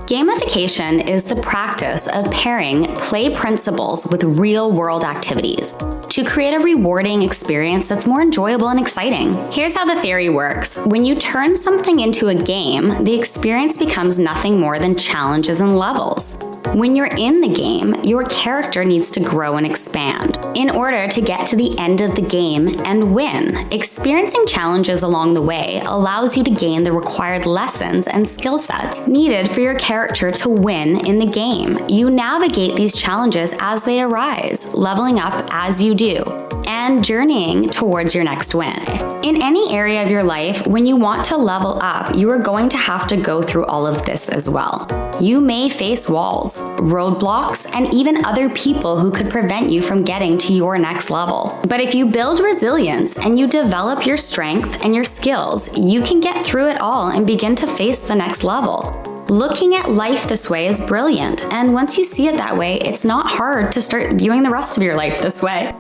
Gamification is the practice of pairing play principles with real-world activities to create a rewarding experience that's more enjoyable and exciting. Here's how the theory works. When you turn something into a game, the experience becomes nothing more than challenges and levels. When you're in the game, your character needs to grow and expand in order to get to the end of the game and win. Experiencing challenges along the way allows you to gain the required lessons and skill sets needed for your character to win in the game. You navigate these challenges as they arise, leveling up as you do, and journeying towards your next win. In any area of your life, when you want to level up, you are going to have to go through all of this as well. You may face walls, roadblocks, and even other people who could prevent you from getting to your next level. But if you build resilience and you develop your strength and your skills, you can get through it all and begin to face the next level. Looking at life this way is brilliant, and once you see it that way, it's not hard to start viewing the rest of your life this way.